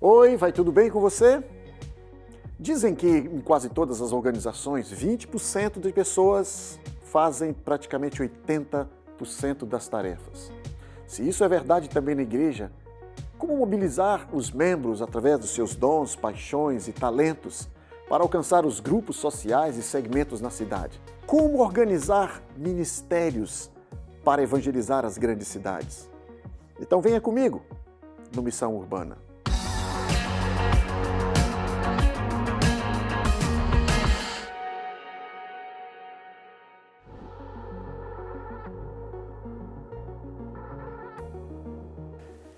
Oi, vai tudo bem com você? Dizem que em quase todas as organizações, 20% de pessoas fazem praticamente 80% das tarefas. Se isso é verdade também na igreja, como mobilizar os membros através dos seus dons, paixões e talentos para alcançar os grupos sociais e segmentos na cidade? Como organizar ministérios para evangelizar as grandes cidades? Então venha comigo no Missão Urbana.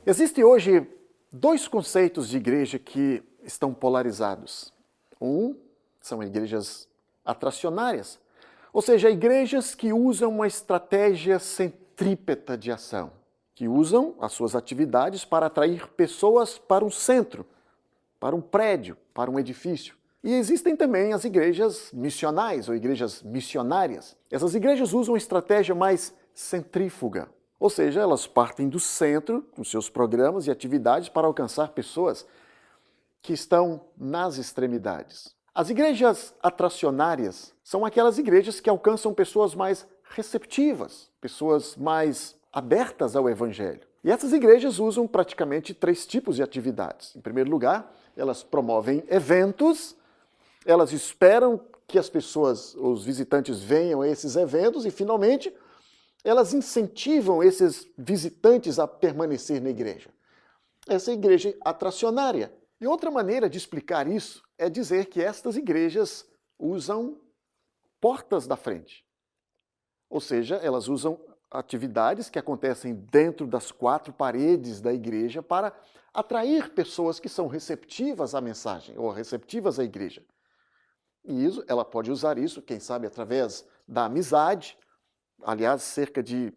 Existem hoje dois conceitos de igreja que estão polarizados. Um são igrejas atracionárias, ou seja, igrejas que usam uma estratégia centrípeta de ação, que usam as suas atividades para atrair pessoas para um centro, para um prédio, para um edifício. E existem também as igrejas missionais ou igrejas missionárias. Essas igrejas usam uma estratégia mais centrífuga. Ou seja, elas partem do centro, com seus programas e atividades para alcançar pessoas que estão nas extremidades. As igrejas atracionárias são aquelas igrejas que alcançam pessoas mais receptivas, pessoas mais abertas ao Evangelho. E essas igrejas usam praticamente três tipos de atividades. Em primeiro lugar, elas promovem eventos, elas esperam que as pessoas, os visitantes, venham a esses eventos e, finalmente, elas incentivam esses visitantes a permanecer na igreja. Essa é a igreja atracionária. E outra maneira de explicar isso é dizer que estas igrejas usam portas da frente. Ou seja, elas usam atividades que acontecem dentro das quatro paredes da igreja para atrair pessoas que são receptivas à mensagem ou receptivas à igreja. E isso, ela pode usar isso, quem sabe, através da amizade. Aliás, cerca de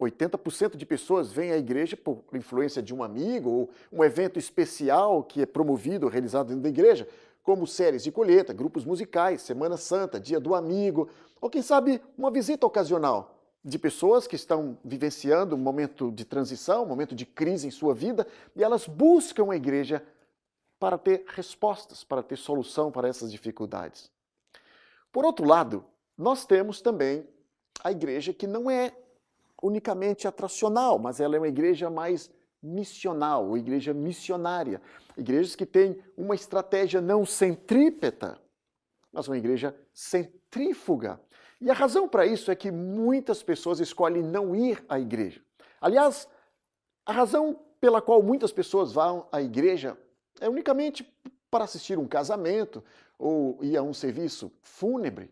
80% de pessoas vêm à igreja por influência de um amigo ou um evento especial que é promovido, realizado dentro da igreja, como séries de colheita, grupos musicais, Semana Santa, Dia do Amigo, ou quem sabe uma visita ocasional de pessoas que estão vivenciando um momento de transição, um momento de crise em sua vida, e elas buscam a igreja para ter respostas, para ter solução para essas dificuldades. Por outro lado, nós temos também a igreja que não é unicamente atracional, mas ela é uma igreja mais missional, uma igreja missionária. Igrejas que têm uma estratégia não centrípeta, mas uma igreja centrífuga. E a razão para isso é que muitas pessoas escolhem não ir à igreja. Aliás, a razão pela qual muitas pessoas vão à igreja é unicamente para assistir um casamento ou ir a um serviço fúnebre.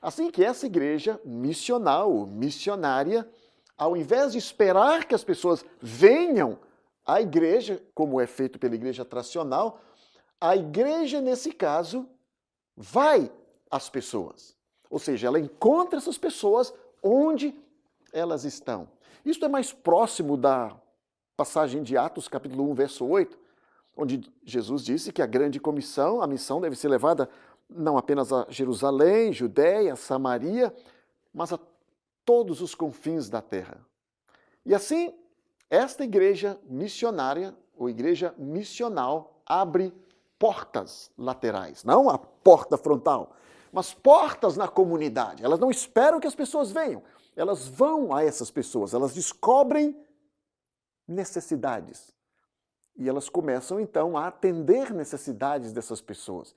Assim que essa igreja missional, missionária, ao invés de esperar que as pessoas venham à igreja, como é feito pela igreja tradicional, a igreja, nesse caso, vai às pessoas. Ou seja, ela encontra essas pessoas onde elas estão. Isso é mais próximo da passagem de Atos, capítulo 1, verso 8, onde Jesus disse que a grande comissão, a missão deve ser levada não apenas a Jerusalém, Judéia, Samaria, mas a todos os confins da terra. E assim, esta igreja missionária, ou igreja missional, abre portas laterais, não a porta frontal, mas portas na comunidade. Elas não esperam que as pessoas venham, elas vão a essas pessoas, elas descobrem necessidades. E elas começam, então, a atender necessidades dessas pessoas.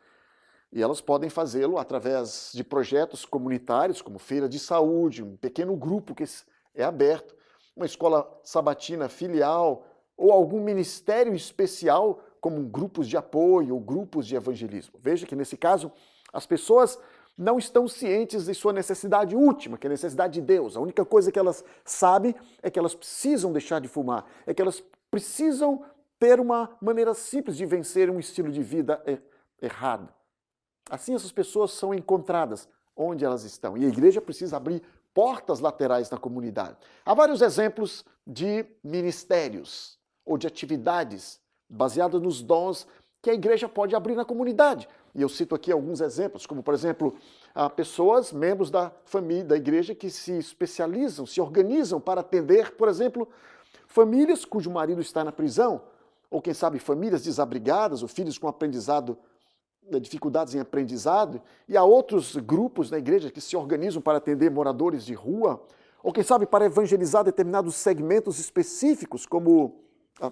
E elas podem fazê-lo através de projetos comunitários, como feira de saúde, um pequeno grupo que é aberto, uma escola sabatina filial, ou algum ministério especial, como grupos de apoio ou grupos de evangelismo. Veja que, nesse caso, as pessoas não estão cientes de sua necessidade última, que é a necessidade de Deus. A única coisa que elas sabem é que elas precisam deixar de fumar, é que elas precisam ter uma maneira simples de vencer um estilo de vida errado. Assim, essas pessoas são encontradas onde elas estão. E a igreja precisa abrir portas laterais na comunidade. Há vários exemplos de ministérios ou de atividades baseadas nos dons que a igreja pode abrir na comunidade. E eu cito aqui alguns exemplos, como, por exemplo, pessoas, membros da família, da igreja, que se especializam, se organizam para atender, por exemplo, famílias cujo marido está na prisão, ou quem sabe famílias desabrigadas, ou filhos com dificuldades em aprendizado, e há outros grupos na igreja que se organizam para atender moradores de rua, ou quem sabe para evangelizar determinados segmentos específicos, como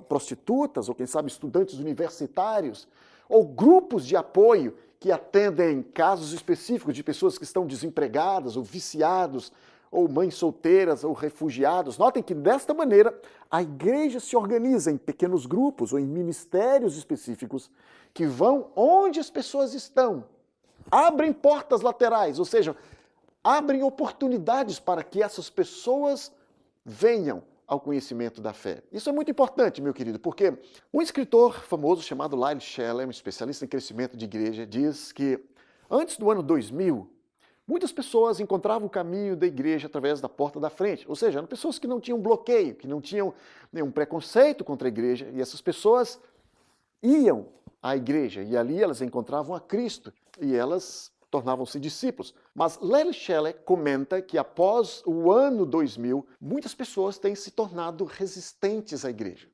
prostitutas, ou quem sabe estudantes universitários, ou grupos de apoio que atendem casos específicos de pessoas que estão desempregadas, ou viciados, ou mães solteiras, ou refugiados. Notem que desta maneira a igreja se organiza em pequenos grupos ou em ministérios específicos que vão onde as pessoas estão, abrem portas laterais, ou seja, abrem oportunidades para que essas pessoas venham ao conhecimento da fé. Isso é muito importante, meu querido, porque um escritor famoso chamado Lyle Sheller, um especialista em crescimento de igreja, diz que antes do ano 2000, muitas pessoas encontravam o caminho da igreja através da porta da frente, ou seja, eram pessoas que não tinham bloqueio, que não tinham nenhum preconceito contra a igreja, e essas pessoas iam à igreja, e ali elas encontravam a Cristo, e elas tornavam-se discípulos. Mas Lyle Sheller comenta que após o ano 2000, muitas pessoas têm se tornado resistentes à igreja.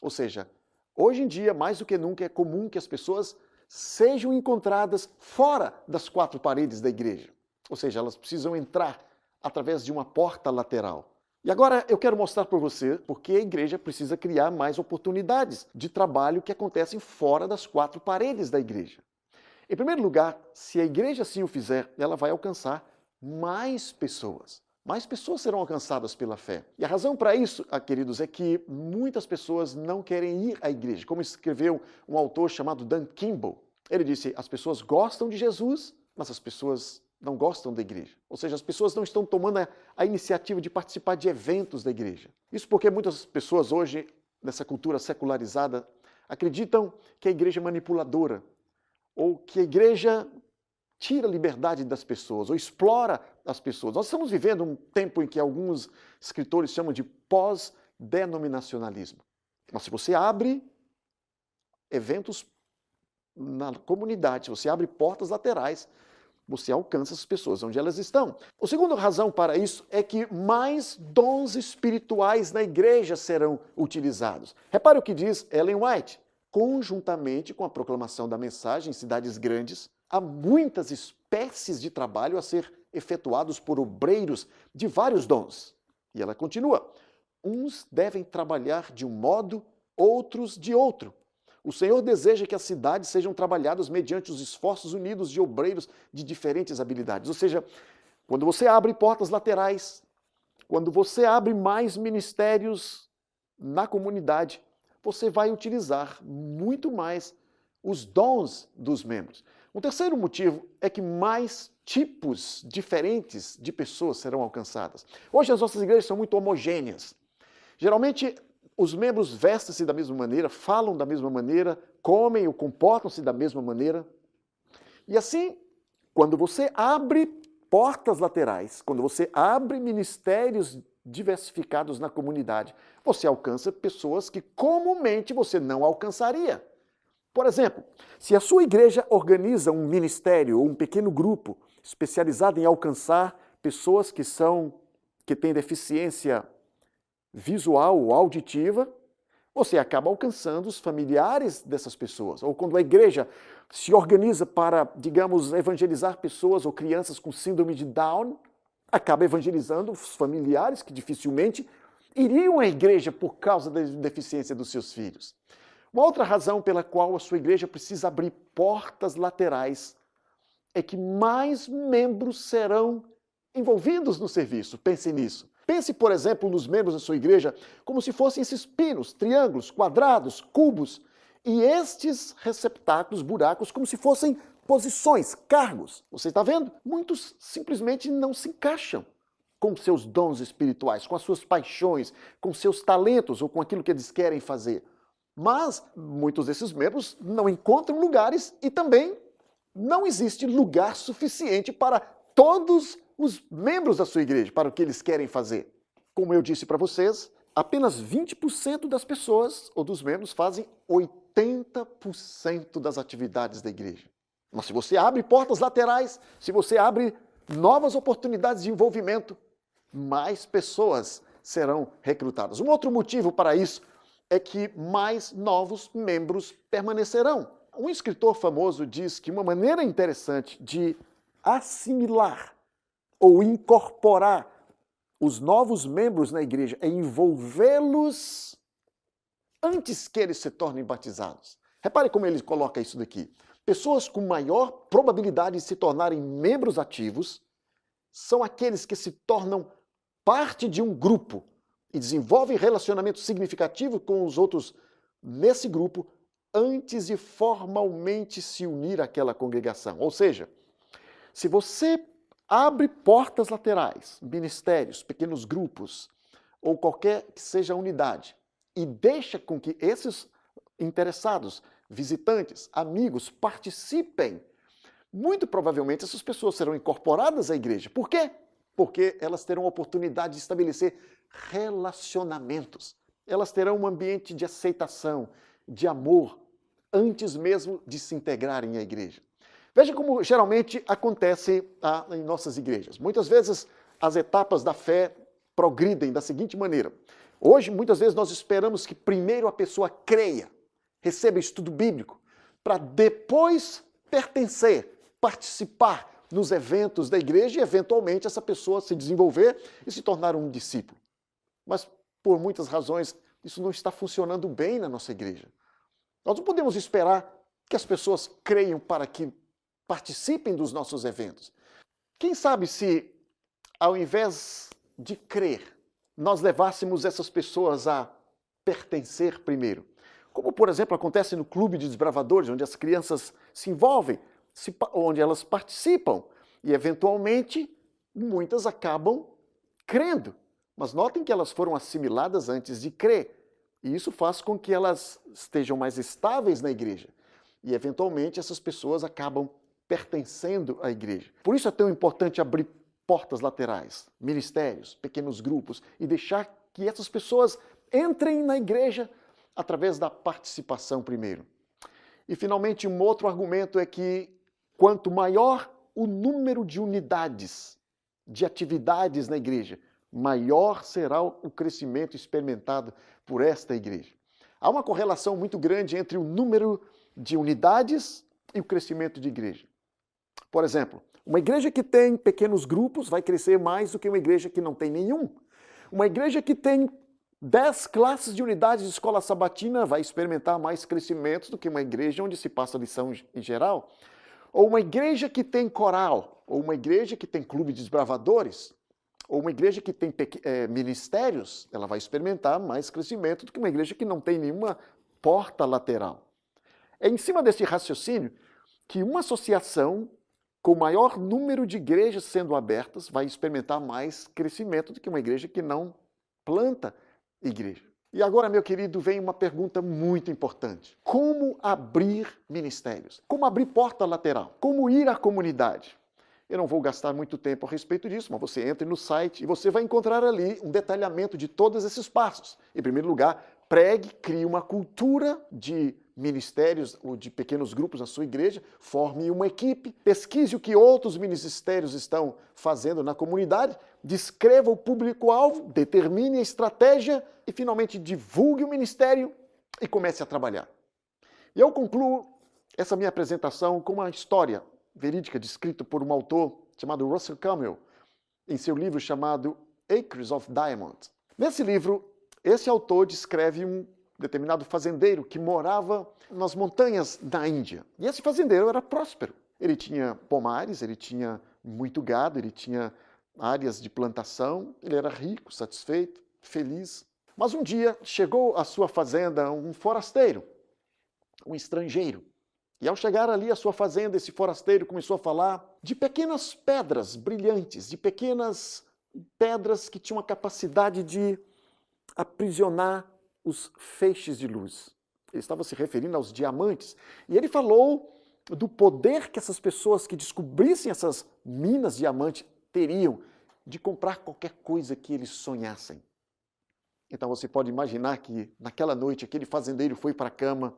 Ou seja, hoje em dia, mais do que nunca, é comum que as pessoas sejam encontradas fora das quatro paredes da igreja. Ou seja, elas precisam entrar através de uma porta lateral. E agora eu quero mostrar para você porque a igreja precisa criar mais oportunidades de trabalho que acontecem fora das quatro paredes da igreja. Em primeiro lugar, se a igreja assim o fizer, ela vai alcançar mais pessoas. Mais pessoas serão alcançadas pela fé. E a razão para isso, queridos, é que muitas pessoas não querem ir à igreja. Como escreveu um autor chamado Dan Kimball. Ele disse, as pessoas gostam de Jesus, mas as pessoas não gostam da igreja. Ou seja, as pessoas não estão tomando a iniciativa de participar de eventos da igreja. Isso porque muitas pessoas hoje, nessa cultura secularizada, acreditam que a igreja é manipuladora, ou que a igreja tira a liberdade das pessoas, ou explora as pessoas. Nós estamos vivendo um tempo em que alguns escritores chamam de pós-denominacionalismo. Mas se você abre eventos na comunidade, se você abre portas laterais, você alcança as pessoas onde elas estão. A segunda razão para isso é que mais dons espirituais na igreja serão utilizados. Repare o que diz Ellen White. Conjuntamente com a proclamação da mensagem em cidades grandes, há muitas espécies de trabalho a ser efetuados por obreiros de vários dons. E ela continua, uns devem trabalhar de um modo, outros de outro. O Senhor deseja que as cidades sejam trabalhadas mediante os esforços unidos de obreiros de diferentes habilidades. Ou seja, quando você abre portas laterais, quando você abre mais ministérios na comunidade, você vai utilizar muito mais os dons dos membros. Um terceiro motivo é que mais tipos diferentes de pessoas serão alcançadas. Hoje as nossas igrejas são muito homogêneas. Geralmente os membros vestem-se da mesma maneira, falam da mesma maneira, comem ou comportam-se da mesma maneira. E assim, quando você abre portas laterais, quando você abre ministérios diversificados na comunidade, você alcança pessoas que comumente você não alcançaria. Por exemplo, se a sua igreja organiza um ministério ou um pequeno grupo especializado em alcançar pessoas que têm deficiência visual ou auditiva, você acaba alcançando os familiares dessas pessoas. Ou quando a igreja se organiza para, digamos, evangelizar pessoas ou crianças com síndrome de Down, acaba evangelizando os familiares que dificilmente iriam à igreja por causa da deficiência dos seus filhos. Uma outra razão pela qual a sua igreja precisa abrir portas laterais é que mais membros serão envolvidos no serviço. Pense nisso. Pense, por exemplo, nos membros da sua igreja como se fossem esses pinos, triângulos, quadrados, cubos, e estes receptáculos, buracos, como se fossem posições, cargos. Você está vendo? Muitos simplesmente não se encaixam com seus dons espirituais, com as suas paixões, com seus talentos ou com aquilo que eles querem fazer. Mas muitos desses membros não encontram lugares e também não existe lugar suficiente para todos os membros da sua igreja, para o que eles querem fazer. Como eu disse para vocês, apenas 20% das pessoas ou dos membros fazem 80% das atividades da igreja. Mas se você abre portas laterais, se você abre novas oportunidades de envolvimento, mais pessoas serão recrutadas. Um outro motivo para isso é que mais novos membros permanecerão. Um escritor famoso diz que uma maneira interessante de assimilar ou incorporar os novos membros na igreja é envolvê-los antes que eles se tornem batizados. Repare como ele coloca isso daqui. Pessoas com maior probabilidade de se tornarem membros ativos são aqueles que se tornam parte de um grupo e desenvolvem relacionamento significativo com os outros nesse grupo antes de formalmente se unir àquela congregação. Ou seja, se você abre portas laterais, ministérios, pequenos grupos ou qualquer que seja a unidade e deixa com que esses interessados, visitantes, amigos participem, muito provavelmente essas pessoas serão incorporadas à igreja. Por quê? Porque elas terão a oportunidade de estabelecer relacionamentos. Elas terão um ambiente de aceitação, de amor, antes mesmo de se integrarem à igreja. Veja como geralmente acontece em nossas igrejas. Muitas vezes as etapas da fé progridem da seguinte maneira. Hoje, muitas vezes, nós esperamos que primeiro a pessoa creia, receba estudo bíblico, para depois pertencer, participar nos eventos da igreja e, eventualmente, essa pessoa se desenvolver e se tornar um discípulo. Mas, por muitas razões, isso não está funcionando bem na nossa igreja. Nós não podemos esperar que as pessoas creiam para que participem dos nossos eventos. Quem sabe se, ao invés de crer, nós levássemos essas pessoas a pertencer primeiro. Como, por exemplo, acontece no Clube de Desbravadores, onde as crianças se envolvem, onde elas participam e, eventualmente, muitas acabam crendo. Mas notem que elas foram assimiladas antes de crer. E isso faz com que elas estejam mais estáveis na igreja. E, eventualmente, essas pessoas acabam pertencendo à igreja. Por isso é tão importante abrir portas laterais, ministérios, pequenos grupos e deixar que essas pessoas entrem na igreja através da participação primeiro. E, finalmente, um outro argumento é que quanto maior o número de unidades, de atividades na igreja, maior será o crescimento experimentado por esta igreja. Há uma correlação muito grande entre o número de unidades e o crescimento de igreja. Por exemplo, uma igreja que tem pequenos grupos vai crescer mais do que uma igreja que não tem nenhum. Uma igreja que tem 10 classes de unidades de escola sabatina vai experimentar mais crescimento do que uma igreja onde se passa lição em geral. Ou uma igreja que tem coral, ou uma igreja que tem clube de desbravadores, ou uma igreja que tem ministérios, ela vai experimentar mais crescimento do que uma igreja que não tem nenhuma porta lateral. É em cima desse raciocínio que uma associação com maior número de igrejas sendo abertas vai experimentar mais crescimento do que uma igreja que não planta igreja. E agora, meu querido, vem uma pergunta muito importante. Como abrir ministérios? Como abrir porta lateral? Como ir à comunidade? Eu não vou gastar muito tempo a respeito disso, mas você entra no site e você vai encontrar ali um detalhamento de todos esses passos. Em primeiro lugar, pregue, crie uma cultura de ministérios ou de pequenos grupos na sua igreja, forme uma equipe, pesquise o que outros ministérios estão fazendo na comunidade, descreva o público-alvo, determine a estratégia e, finalmente, divulgue o ministério e comece a trabalhar. E eu concluo essa minha apresentação com uma história verídica descrita por um autor chamado Russell Campbell, em seu livro chamado Acres of Diamond. Nesse livro, esse autor descreve um determinado fazendeiro que morava nas montanhas da Índia. E esse fazendeiro era próspero. Ele tinha pomares, ele tinha muito gado, ele tinha áreas de plantação, ele era rico, satisfeito, feliz. Mas um dia chegou à sua fazenda um forasteiro, um estrangeiro. E ao chegar ali à sua fazenda, esse forasteiro começou a falar de pequenas pedras brilhantes, de pequenas pedras que tinham a capacidade de aprisionar os feixes de luz. Ele estava se referindo aos diamantes. E ele falou do poder que essas pessoas que descobrissem essas minas de diamante teriam de comprar qualquer coisa que eles sonhassem. Então você pode imaginar que naquela noite aquele fazendeiro foi para a cama,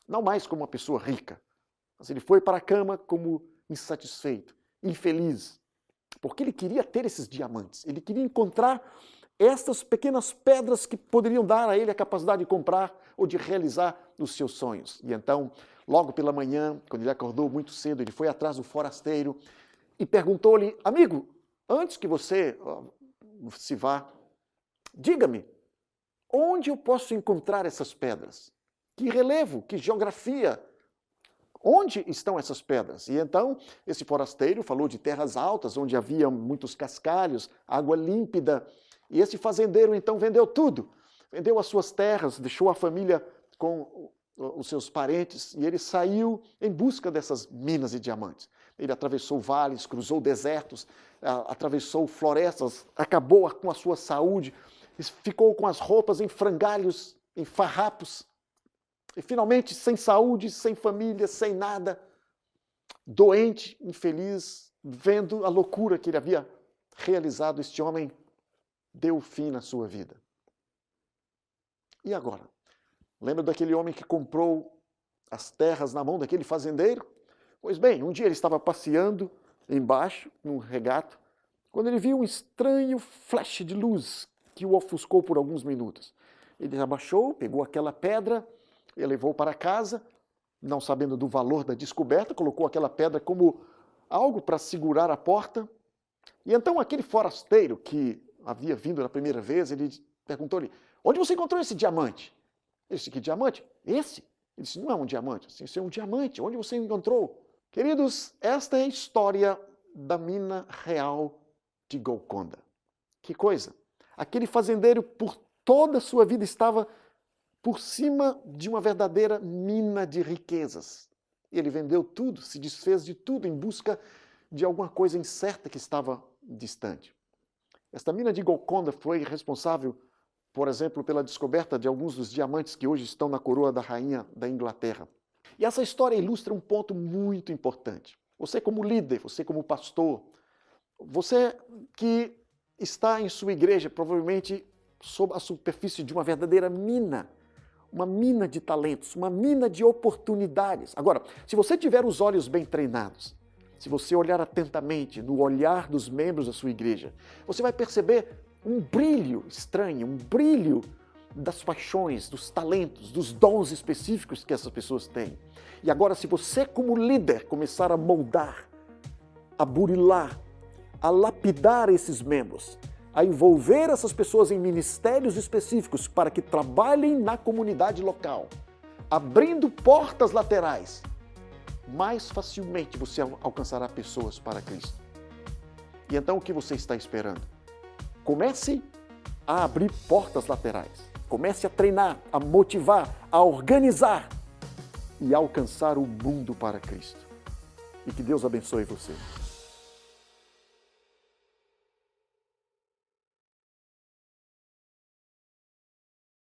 não mais como uma pessoa rica, mas ele foi para a cama como insatisfeito, infeliz, porque ele queria ter esses diamantes, ele queria encontrar estas pequenas pedras que poderiam dar a ele a capacidade de comprar ou de realizar os seus sonhos. E então, logo pela manhã, quando ele acordou muito cedo, ele foi atrás do forasteiro e perguntou-lhe: amigo, antes que você se vá, diga-me, onde eu posso encontrar essas pedras? Que relevo, que geografia? Onde estão essas pedras? E então, esse forasteiro falou de terras altas, onde havia muitos cascalhos, água límpida. E esse fazendeiro, então, vendeu tudo. Vendeu as suas terras, deixou a família com os seus parentes, e ele saiu em busca dessas minas de diamantes. Ele atravessou vales, cruzou desertos, atravessou florestas, acabou com a sua saúde, ficou com as roupas em frangalhos, em farrapos, e finalmente sem saúde, sem família, sem nada, doente, infeliz, vendo a loucura que ele havia realizado, este homem deu fim na sua vida. E agora? Lembra daquele homem que comprou as terras na mão daquele fazendeiro? Pois bem, um dia ele estava passeando embaixo, num regato, quando ele viu um estranho flash de luz que o ofuscou por alguns minutos. Ele abaixou, pegou aquela pedra e levou para casa, não sabendo do valor da descoberta, colocou aquela pedra como algo para segurar a porta. E então aquele forasteiro que havia vindo na primeira vez, ele perguntou-lhe: onde você encontrou esse diamante? Ele disse: que diamante? Esse? Ele disse: não é um diamante. Sim, isso é um diamante. Onde você encontrou? Queridos, esta é a história da mina real de Golconda. Que coisa! Aquele fazendeiro, por toda a sua vida, estava por cima de uma verdadeira mina de riquezas. Ele vendeu tudo, se desfez de tudo em busca de alguma coisa incerta que estava distante. Esta mina de Golconda foi responsável, por exemplo, pela descoberta de alguns dos diamantes que hoje estão na coroa da rainha da Inglaterra. E essa história ilustra um ponto muito importante. Você como líder, você como pastor, você que está em sua igreja, provavelmente sob a superfície de uma verdadeira mina, uma mina de talentos, uma mina de oportunidades. Agora, se você tiver os olhos bem treinados, se você olhar atentamente no olhar dos membros da sua igreja, você vai perceber um brilho estranho, um brilho das paixões, dos talentos, dos dons específicos que essas pessoas têm. E agora, se você como líder começar a moldar, a burilar, a lapidar esses membros, a envolver essas pessoas em ministérios específicos para que trabalhem na comunidade local, abrindo portas laterais, mais facilmente você alcançará pessoas para Cristo. E então o que você está esperando? Comece a abrir portas laterais. Comece a treinar, a motivar, a organizar e a alcançar o mundo para Cristo. E que Deus abençoe você.